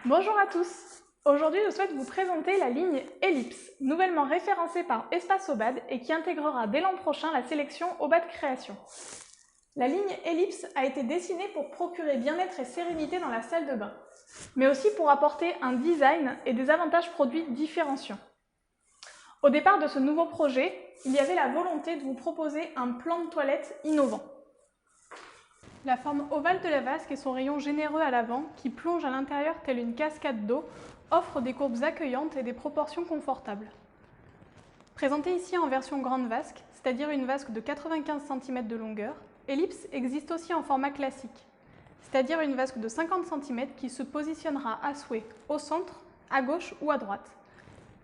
Bonjour à tous! Aujourd'hui, je souhaite vous présenter la ligne Ellipse, nouvellement référencée par Espace Aubade et qui intégrera dès l'an prochain la sélection Aubade Création. La ligne Ellipse a été dessinée pour procurer bien-être et sérénité dans la salle de bain, mais aussi pour apporter un design et des avantages produits différenciants. Au départ de ce nouveau projet, il y avait la volonté de vous proposer un plan de toilette innovant. La forme ovale de la vasque et son rayon généreux à l'avant, qui plonge à l'intérieur telle une cascade d'eau, offrent des courbes accueillantes et des proportions confortables. Présentée ici en version grande vasque, c'est-à-dire une vasque de 95 cm de longueur, Ellipse existe aussi en format classique, c'est-à-dire une vasque de 50 cm qui se positionnera à souhait au centre, à gauche ou à droite,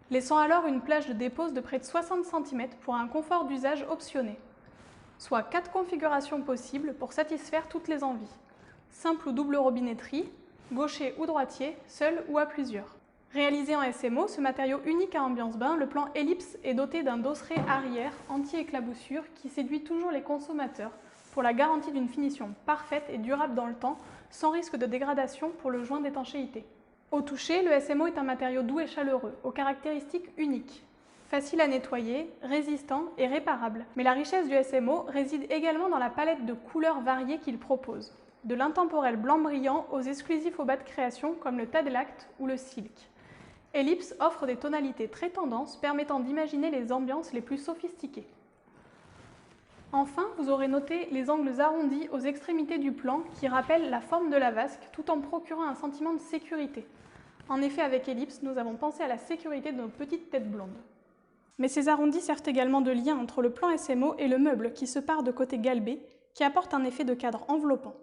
laissant alors une plage de dépose de près de 60 cm pour un confort d'usage optionné. Soit 4 configurations possibles pour satisfaire toutes les envies. Simple ou double robinetterie, gaucher ou droitier, seul ou à plusieurs. Réalisé en SMO, ce matériau unique à ambiance bain, le plan Ellipse est doté d'un dosseret arrière anti-éclaboussure qui séduit toujours les consommateurs pour la garantie d'une finition parfaite et durable dans le temps, sans risque de dégradation pour le joint d'étanchéité. Au toucher, le SMO est un matériau doux et chaleureux, aux caractéristiques uniques. Facile à nettoyer, résistant et réparable. Mais la richesse du SMO réside également dans la palette de couleurs variées qu'il propose, de l'intemporel blanc brillant aux exclusifs Aubade Création comme le Tadelact ou le Silk. Ellipse offre des tonalités très tendances permettant d'imaginer les ambiances les plus sophistiquées. Enfin, vous aurez noté les angles arrondis aux extrémités du plan qui rappellent la forme de la vasque tout en procurant un sentiment de sécurité. En effet, avec Ellipse, nous avons pensé à la sécurité de nos petites têtes blondes. Mais ces arrondis servent également de lien entre le plan SMO et le meuble qui se part de côté galbé, qui apporte un effet de cadre enveloppant,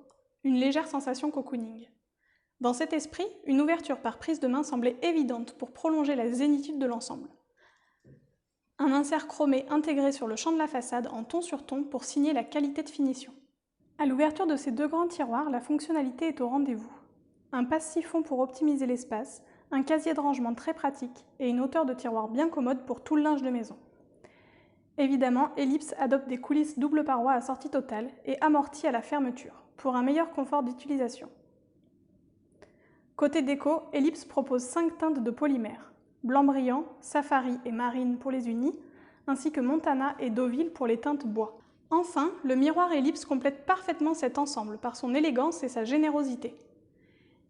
une légère sensation cocooning. Dans cet esprit, une ouverture par prise de main semblait évidente pour prolonger la zénitude de l'ensemble. Un insert chromé intégré sur le champ de la façade en ton sur ton pour signer la qualité de finition. À l'ouverture de ces deux grands tiroirs, la fonctionnalité est au rendez-vous. Un passe-siphon pour optimiser l'espace, un casier de rangement très pratique et une hauteur de tiroir bien commode pour tout le linge de maison. Évidemment, Ellipse adopte des coulisses double paroi à sortie totale et amorties à la fermeture, pour un meilleur confort d'utilisation. Côté déco, Ellipse propose 5 teintes de polymère, blanc brillant, safari et marine pour les unis, ainsi que Montana et Deauville pour les teintes bois. Enfin, le miroir Ellipse complète parfaitement cet ensemble par son élégance et sa générosité.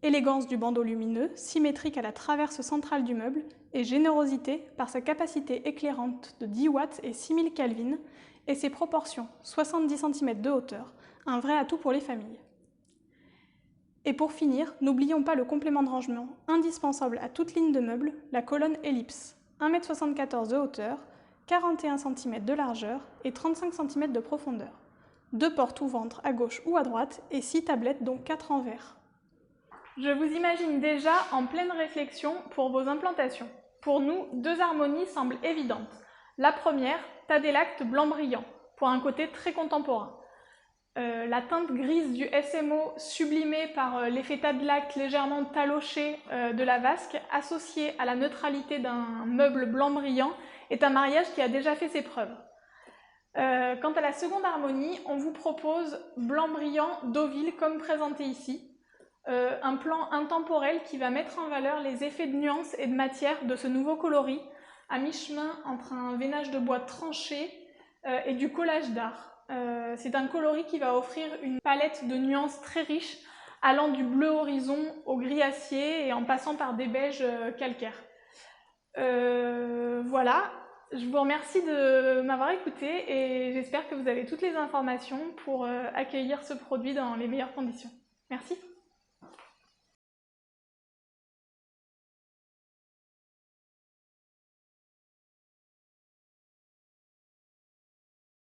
Élégance du bandeau lumineux, symétrique à la traverse centrale du meuble, et générosité par sa capacité éclairante de 10 watts et 6000 Kelvin, et ses proportions, 70 cm de hauteur, un vrai atout pour les familles. Et pour finir, n'oublions pas le complément de rangement indispensable à toute ligne de meubles, la colonne Ellipse, 1,74 m de hauteur, 41 cm de largeur et 35 cm de profondeur. 2 portes ou ventres à gauche ou à droite et 6 tablettes dont 4 en verre. Je vous imagine déjà en pleine réflexion pour vos implantations. Pour nous, 2 harmonies semblent évidentes. La première, Tadelact blanc brillant, pour un côté très contemporain. La teinte grise du SMO sublimée par l'effet Tadelact légèrement taloché de la vasque, associée à la neutralité d'un meuble blanc brillant, est un mariage qui a déjà fait ses preuves. Quant à la seconde harmonie, on vous propose blanc brillant Deauville comme présenté ici. Un plan intemporel qui va mettre en valeur les effets de nuances et de matière de ce nouveau coloris, à mi-chemin entre un veinage de bois tranché et du collage d'art. C'est un coloris qui va offrir une palette de nuances très riche, allant du bleu horizon au gris acier et en passant par des beiges calcaires. Voilà, je vous remercie de m'avoir écouté et j'espère que vous avez toutes les informations pour accueillir ce produit dans les meilleures conditions. Merci.